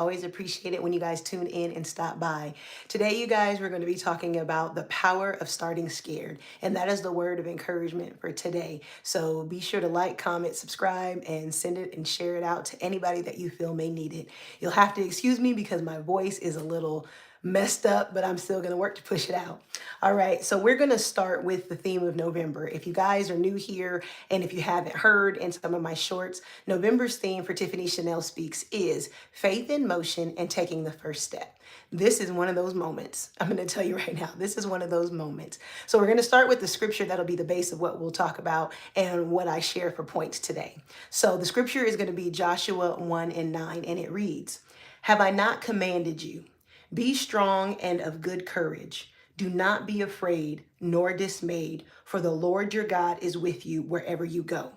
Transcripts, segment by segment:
always appreciate it when you guys tune in and stop by. Today, you guys, we're going to be talking about the power of starting scared. And that is the word of encouragement for today. So be sure to like, comment, subscribe, and send it and share it out to anybody that you feel may need it. You'll have to excuse me because my voice is a little messed up, but I'm still going to work to push it out. All right, so we're going to start with the theme of November. If you guys are new here and if you haven't heard in some of my shorts, November's theme for Tiffany Chanel Speaks is faith in motion and taking the first step. This is one of those moments. I'm going to tell you right now, this is one of those moments. So we're going to start with the scripture that'll be the base of what we'll talk about and what I share for points today. So the scripture is going to be Joshua 1:9, and it reads, "Have I not commanded you? Be strong and of good courage. Do not be afraid nor dismayed, for the Lord your God is with you wherever you go."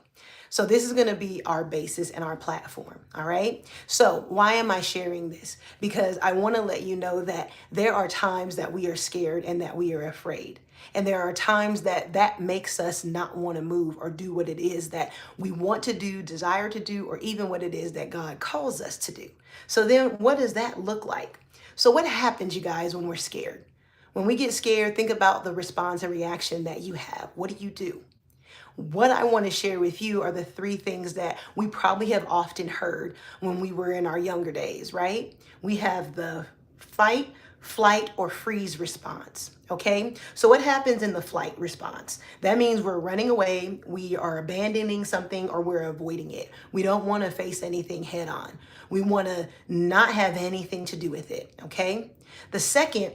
So this is going to be our basis and our platform. All right. So why am I sharing this? Because I want to let you know that there are times that we are scared and that we are afraid. And there are times that makes us not want to move or do what it is that we want to do, desire to do, or even what it is that God calls us to do. So then what does that look like? So what happens, you guys, when we're scared? When we get scared, think about the response and reaction that you have. What do you do? What I want to share with you are the three things that we probably have often heard when we were in our younger days, right? We have the fight, flight, or freeze response. Okay, so what happens in the flight response? That means we're running away, we are abandoning something, or we're avoiding it. We don't want to face anything head on. We want to not have anything to do with it. Okay, the second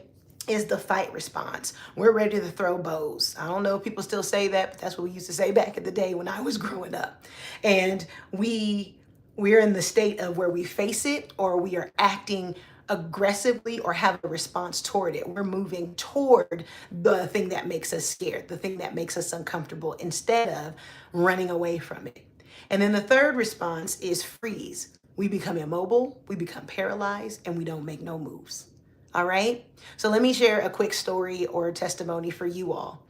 is the fight response. We're ready to throw bows. I don't know if people still say that, but that's what we used to say back in the day when I was growing up. And we're in the state of where we face it or we are acting aggressively or have a response toward it. We're moving toward the thing that makes us scared, the thing that makes us uncomfortable instead of running away from it. And then the third response is freeze. We become immobile, we become paralyzed, and we don't make no moves. All right. So let me share a quick story or testimony for you all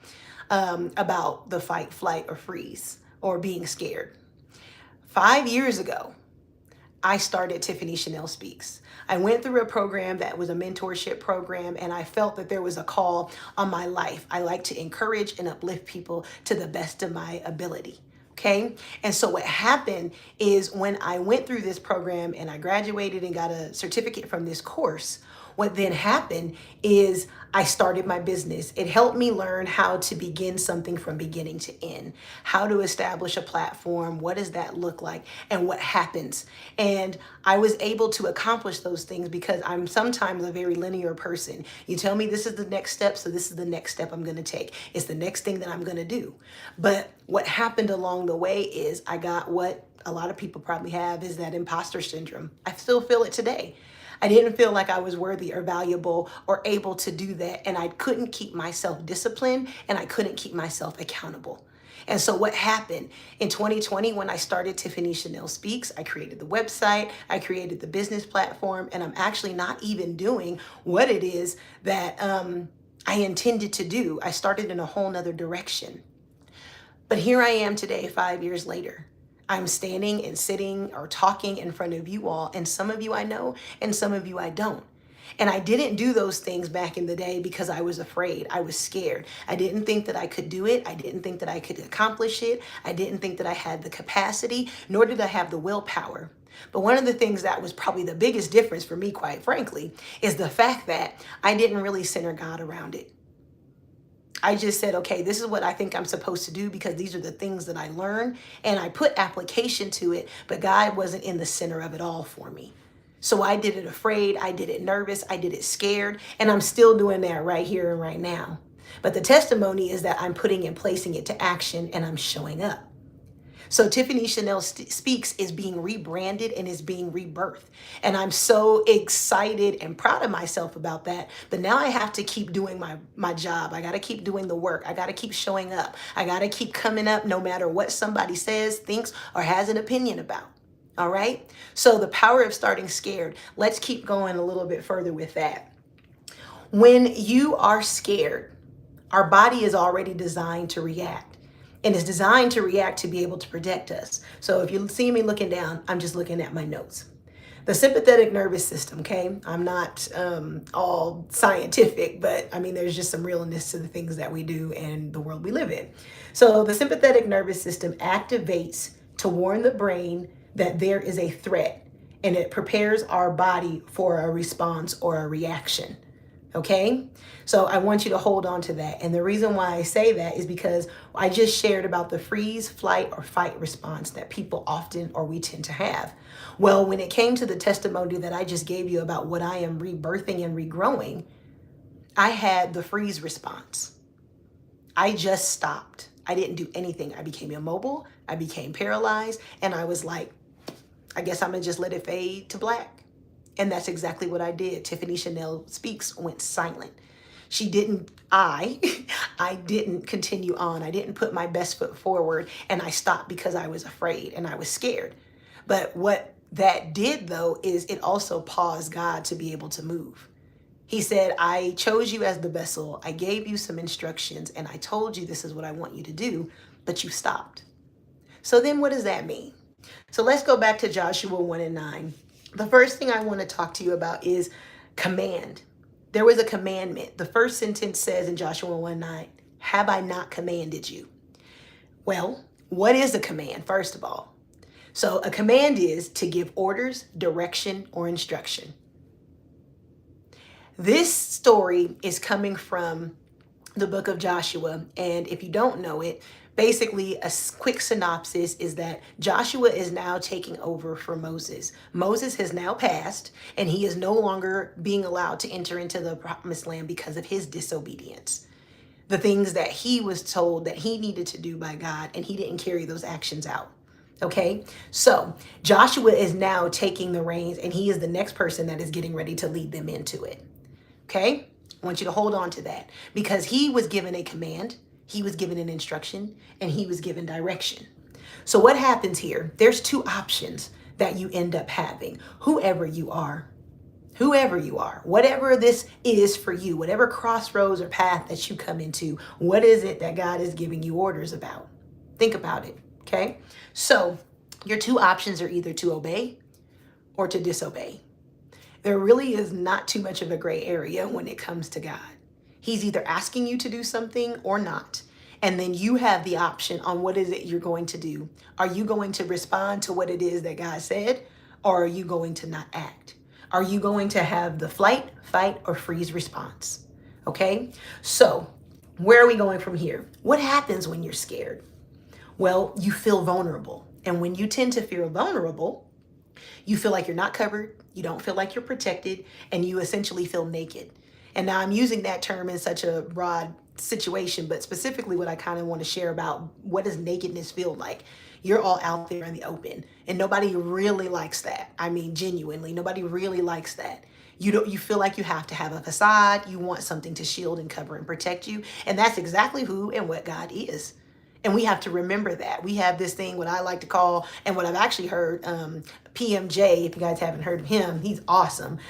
about the fight, flight, or freeze or being scared. 5 years ago, I started Tiffany Chanel Speaks. I went through a program that was a mentorship program, and I felt that there was a call on my life. I like to encourage and uplift people to the best of my ability. Okay. And so what happened is when I went through this program and I graduated and got a certificate from this course, what then happened is I started my business. It helped me learn how to begin something from beginning to end, how to establish a platform, what does that look like, and what happens. And I was able to accomplish those things because I'm sometimes a very linear person. You tell me this is the next step, so this is the next step I'm going to take. It's the next thing that I'm going to do. But what happened along the way is I got what a lot of people probably have is that imposter syndrome. I still feel it today. I didn't feel like I was worthy or valuable or able to do that. And I couldn't keep myself disciplined and I couldn't keep myself accountable. And so what happened in 2020 when I started Tiffany Chanel Speaks, I created the website, I created the business platform, and I'm actually not even doing what it is that I intended to do. I started in a whole nother direction. But here I am today, 5 years later. I'm standing and sitting or talking in front of you all, and some of you I know, and some of you I don't. And I didn't do those things back in the day because I was afraid. I was scared. I didn't think that I could do it. I didn't think that I could accomplish it. I didn't think that I had the capacity, nor did I have the willpower. But one of the things that was probably the biggest difference for me, quite frankly, is the fact that I didn't really center God around it. I just said, okay, this is what I think I'm supposed to do because these are the things that I learned, and I put application to it, but God wasn't in the center of it all for me. So I did it afraid, I did it nervous, I did it scared, and I'm still doing that right here and right now. But the testimony is that I'm putting and placing it to action and I'm showing up. So Tiffany Chanel Speaks is being rebranded and is being rebirthed. And I'm so excited and proud of myself about that. But now I have to keep doing my job. I got to keep doing the work. I got to keep showing up. I got to keep coming up no matter what somebody says, thinks, or has an opinion about. All right. So the power of starting scared. Let's keep going a little bit further with that. When you are scared, our body is already designed to react. And it's designed to react to be able to protect us. So if you see me looking down, I'm just looking at my notes. The sympathetic nervous system, okay? I'm not all scientific, but I mean, there's just some realness to the things that we do and the world we live in. So the sympathetic nervous system activates to warn the brain that there is a threat, and it prepares our body for a response or a reaction. Okay? So I want you to hold on to that. And the reason why I say that is because I just shared about the freeze, flight, or fight response that people often or we tend to have. Well, when it came to the testimony that I just gave you about what I am rebirthing and regrowing, I had the freeze response. I just stopped. I didn't do anything. I became immobile. I became paralyzed. And I was like, I guess I'm going to just let it fade to black. And that's exactly what I did. Tiffany Chanel Speaks went silent. She didn't, I didn't continue on. I didn't put my best foot forward, and I stopped because I was afraid and I was scared. But what that did though, is it also paused God to be able to move. He said, I chose you as the vessel. I gave you some instructions and I told you this is what I want you to do, but you stopped. So then what does that mean? So let's go back to Joshua 1:9. The first thing I want to talk to you about is command. There was a commandment. The first sentence says in Joshua 1:9, have I not commanded you? Well, what is a command, first of all? So a command is to give orders, direction, or instruction. This story is coming from the book of Joshua. And if you don't know it, basically a quick synopsis is that Joshua is now taking over for Moses. Moses has now passed and he is no longer being allowed to enter into the promised land because of his disobedience. The things that he was told that he needed to do by God, and he didn't carry those actions out. Okay, so Joshua is now taking the reins and he is the next person that is getting ready to lead them into it. Okay, I want you to hold on to that because he was given a command, he was given an instruction, and he was given direction. So what happens here? There's two options that you end up having. Whoever you are, whatever this is for you, whatever crossroads or path that you come into, what is it that God is giving you orders about? Think about it. Okay, so your two options are either to obey or to disobey. There really is not too much of a gray area when it comes to God. He's either asking you to do something or not. And then you have the option on what is it you're going to do. Are you going to respond to what it is that God said, or are you going to not act? Are you going to have the flight, fight, or freeze response? Okay, so where are we going from here? What happens when you're scared? Well, you feel vulnerable. And when you tend to feel vulnerable, you feel like you're not covered, you don't feel like you're protected, and you essentially feel naked. And now I'm using that term in such a broad situation, but specifically what I kind of want to share about what does nakedness feel like? You're all out there in the open, and nobody really likes that. I mean, genuinely, nobody really likes that. You feel like you have to have a facade. You want something to shield and cover and protect you. And that's exactly who and what God is. And we have to remember that. We have this thing, what I like to call, and what I've actually heard, PMJ, if you guys haven't heard of him, he's awesome.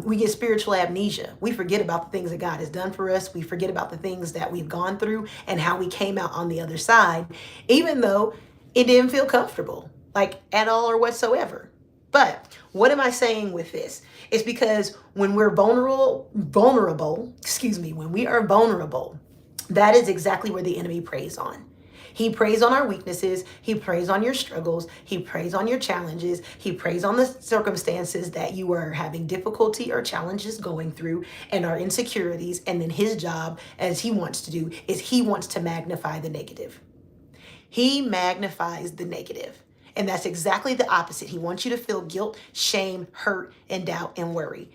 We get spiritual amnesia. We forget about the things that God has done for us. We forget about the things that we've gone through and how we came out on the other side, even though it didn't feel comfortable, like at all or whatsoever. But what am I saying with this? It's because when we're vulnerable, when we are vulnerable, that is exactly where the enemy preys on. He preys on our weaknesses. He preys on your struggles. He preys on your challenges. He preys on the circumstances that you are having difficulty or challenges going through and our insecurities. And then his job, as he wants to do, is he wants to magnify the negative. He magnifies the negative. And that's exactly the opposite. He wants you to feel guilt, shame, hurt, and doubt and worry.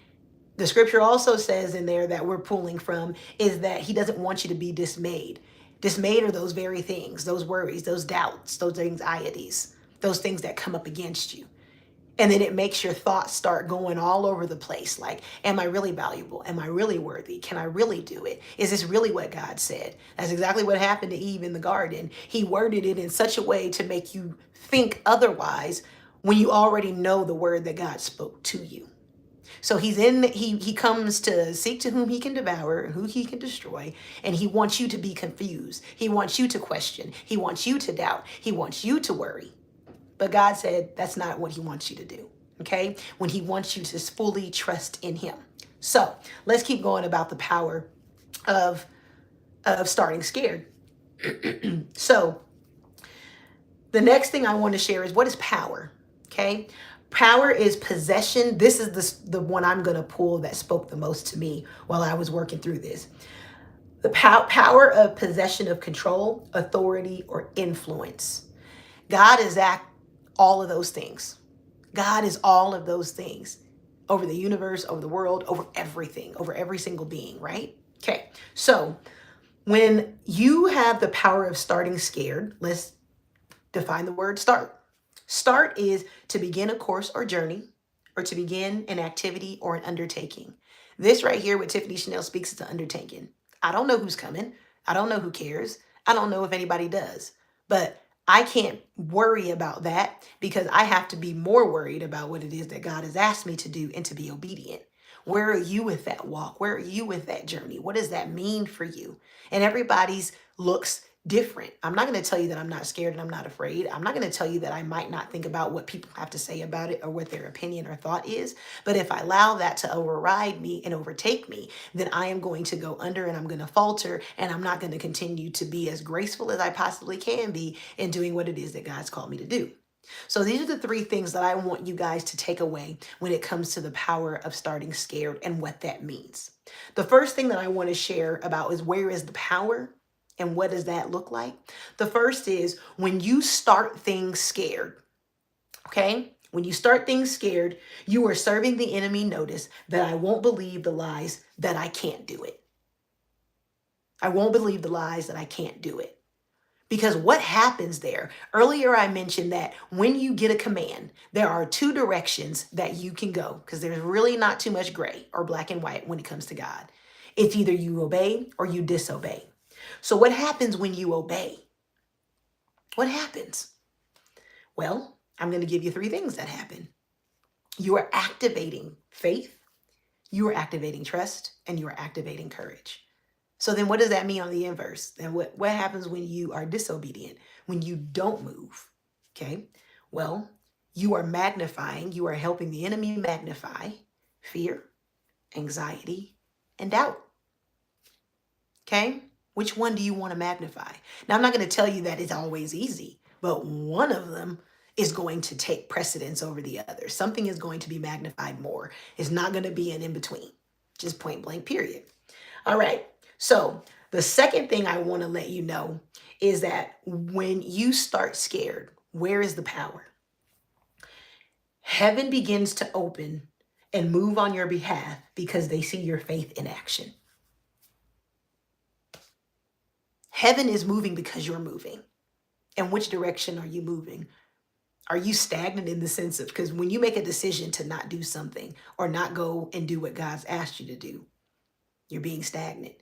The scripture also says in there that we're pulling from is that he doesn't want you to be dismayed. Dismayed are those very things, those worries, those doubts, those anxieties, those things that come up against you. And then it makes your thoughts start going all over the place. Like, am I really valuable? Am I really worthy? Can I really do it? Is this really what God said? That's exactly what happened to Eve in the garden. He worded it in such a way to make you think otherwise when you already know the word that God spoke to you. So he comes to seek to whom he can devour and who he can destroy. And he wants you to be confused. He wants you to question. He wants you to doubt. He wants you to worry. But God said that's not what he wants you to do. okay? When he wants you to fully trust in him. So let's keep going about the power of, starting scared. So the next thing I want to share is, what is power? Okay. Power is possession. This is the one I'm going to pull that spoke the most to me while I was working through this. The power of possession of control, authority, or influence. God is all of those things. God is all of those things over the universe, over the world, over everything, over every single being, right? Okay. So when you have the power of starting scared, let's define the word start. Start is to begin a course or journey, or to begin an activity or an undertaking. This right here with Tiffany Chanel Speaks is an undertaking. I don't know who's coming. I don't know who cares. I don't know if anybody does. But I can't worry about that, because I have to be more worried about what it is that God has asked me to do and to be obedient. Where are you with that walk? Where are you with that journey? What does that mean for you? And everybody's looks different. I'm not going to tell you that I'm not scared and I'm not afraid. I'm not going to tell you that I might not think about what people have to say about it or what their opinion or thought is. But if I allow that to override me and overtake me, then I am going to go under and I'm going to falter, and I'm not going to continue to be as graceful as I possibly can be in doing what it is that God's called me to do. So these are the three things that I want you guys to take away when it comes to the power of starting scared and what that means. The first thing that I want to share about is, where is the power? And what does that look like? The first is, when you start things scared, okay? When you start things scared, you are serving the enemy notice that I won't believe the lies that I can't do it. I won't believe the lies that I can't do it. Because what happens there? Earlier, I mentioned that when you get a command, there are two directions that you can go, because there's really not too much gray or black and white when it comes to God. It's either you obey or you disobey. So what happens when you obey? What happens? Well, I'm going to give you three things that happen. You are activating faith, you are activating trust, and you are activating courage. So then what does that mean on the inverse? Then what happens when you are disobedient, when you don't move? Okay, well, you are magnifying, you are helping the enemy magnify fear, anxiety, and doubt. Okay, which one do you want to magnify? Now, I'm not going to tell you that it's always easy, but one of them is going to take precedence over the other. Something is going to be magnified more. It's not going to be an in-between, just point blank, period. All right. So the second thing I want to let you know is that when you start scared, where is the power? Heaven begins to open and move on your behalf because they see your faith in action. Heaven is moving because you're moving. And which direction are you moving? Are you stagnant in the sense of, because when you make a decision to not do something or not go and do what God's asked you to do, you're being stagnant.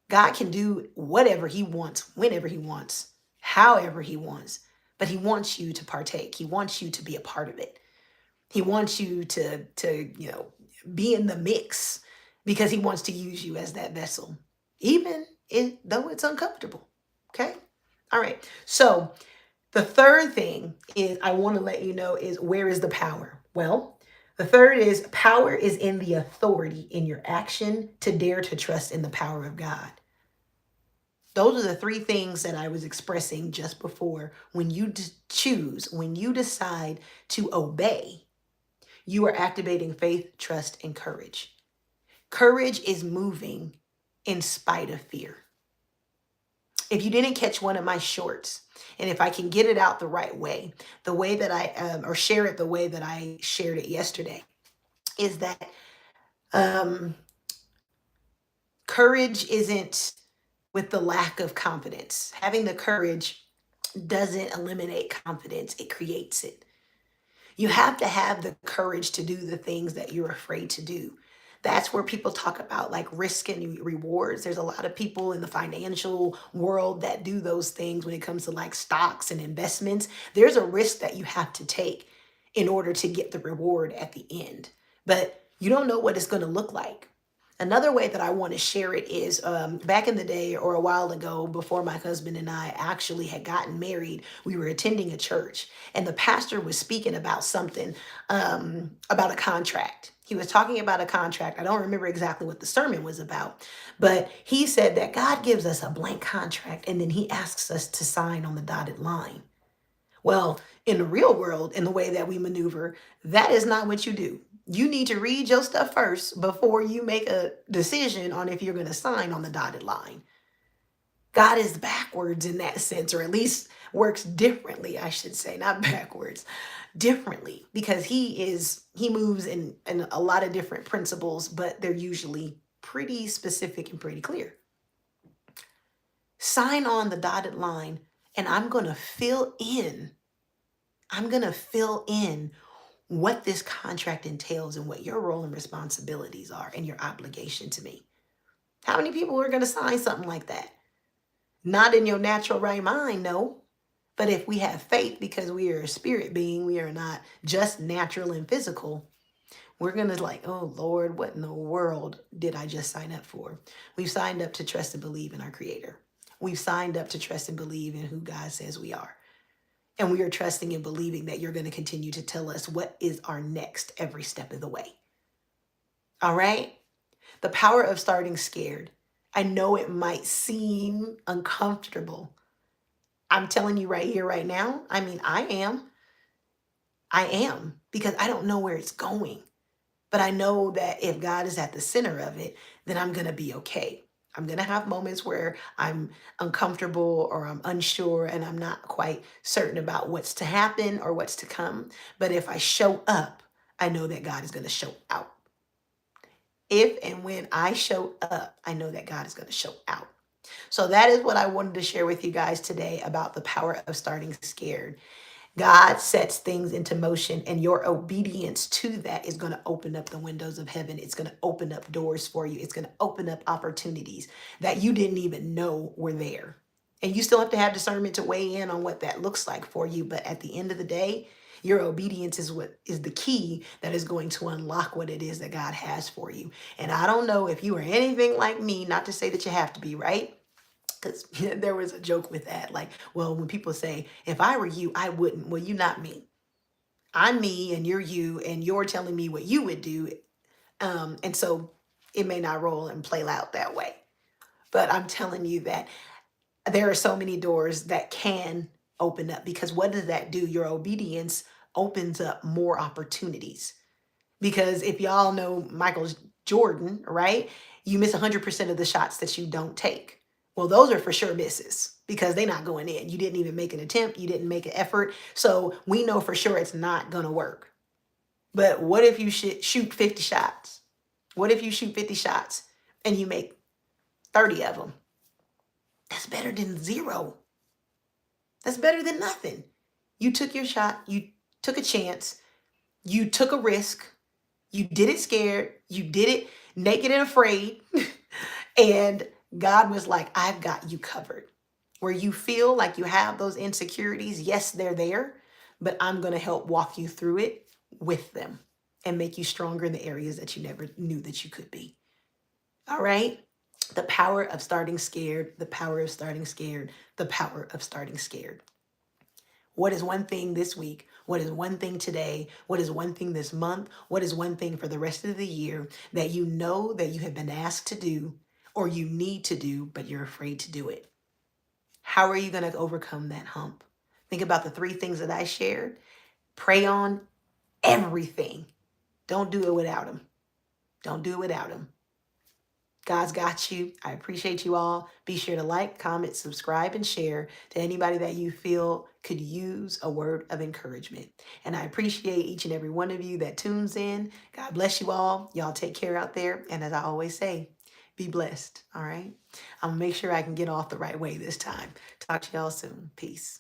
God can do whatever he wants, whenever he wants, however he wants, but he wants you to partake. He wants you to be a part of it. He wants you to be in the mix, because he wants to use you as that vessel, even though it's uncomfortable. Okay. All right. So the third thing is, I want to let you know, is, where is the power? Well, the third is, power is in the authority in your action to dare to trust in the power of God. Those are the three things that I was expressing just before. When you choose, when you decide to obey, you are activating faith, trust, and courage. Courage is moving in spite of fear. If you didn't catch one of my shorts, and if I can get it out the right way, the way that or share it the way that I shared it yesterday, is that courage isn't with the lack of confidence. Having the courage doesn't eliminate confidence, it creates it. You have to have the courage to do the things that you're afraid to do. That's where people talk about like risk and rewards. There's a lot of people in the financial world that do those things when it comes to like stocks and investments. There's a risk that you have to take in order to get the reward at the end. But you don't know what it's going to look like. Another way that I want to share it is back in the day or a while ago, before my husband and I actually had gotten married, we were attending a church and the pastor was speaking about something, about a contract. He was talking about a contract. I don't remember exactly what the sermon was about, but he said that God gives us a blank contract and then he asks us to sign on the dotted line. Well, in the real world, in the way that we maneuver, that is not what you do. You need to read your stuff first before you make a decision on if you're going to sign on the dotted line. God is backwards in that sense, or at least works differently, I should say, not backwards, differently, because he moves in a lot of different principles, but they're usually pretty specific and pretty clear. Sign on the dotted line, and I'm going to fill in what this contract entails and what your role and responsibilities are and your obligation to me. How many people are going to sign something like that? Not in your natural right mind, no. But if we have faith, because we are a spirit being, we are not just natural and physical, we're going to like, oh Lord, what in the world did I just sign up for? We've signed up to trust and believe in our Creator. We've signed up to trust and believe in who God says we are. And we are trusting and believing that you're going to continue to tell us what is our next every step of the way. All right? The power of starting scared. I know it might seem uncomfortable. I'm telling you right here, right now. I mean, I am. Because I don't know where it's going. But I know that if God is at the center of it, then I'm going to be okay. I'm going to have moments where I'm uncomfortable or I'm unsure and I'm not quite certain about what's to happen or what's to come. But if I show up, I know that God is going to show out. If and when I show up, I know that God is going to show out. So that is what I wanted to share with you guys today about the power of starting scared. God sets things into motion, and your obedience to that is going to open up the windows of heaven. It's going to open up doors for you. It's going to open up opportunities that you didn't even know were there. And you still have to have discernment to weigh in on what that looks like for you. But at the end of the day, your obedience is what is the key that is going to unlock what it is that God has for you. And I don't know if you are anything like me, not to say that you have to be, right? Because there was a joke with that. Like, well, when people say, if I were you, I wouldn't. Well, you're not me. I'm me and you're you, and you're telling me what you would do. And so it may not roll and play out that way. But I'm telling you that there are so many doors that can open up, because what does that do? Your obedience opens up more opportunities. Because if y'all know Michael Jordan, right? You miss 100% of the shots that you don't take. Well, those are for sure misses because they're not going in. You didn't even make an attempt. You didn't make an effort. So we know for sure it's not going to work. But what if you shoot 50 shots? What if you shoot 50 shots and you make 30 of them? That's better than zero. That's better than nothing. You took your shot. You took a chance. You took a risk. You did it scared. You did it naked and afraid. And God was like, I've got you covered. Where you feel like you have those insecurities, yes, they're there, but I'm going to help walk you through it with them and make you stronger in the areas that you never knew that you could be. All right? The power of starting scared, the power of starting scared, the power of starting scared. What is one thing this week? What is one thing today? What is one thing this month? What is one thing for the rest of the year that you know that you have been asked to do or you need to do, but you're afraid to do it? How are you going to overcome that hump? Think about the 3 things that I shared. Pray on everything. Don't do it without him. Don't do it without him. God's got you. I appreciate you all. Be sure to like, comment, subscribe, and share to anybody that you feel could use a word of encouragement. And I appreciate each and every one of you that tunes in. God bless you all. Y'all take care out there. And as I always say, be blessed. All right. I'm going to make sure I can get off the right way this time. Talk to y'all soon. Peace.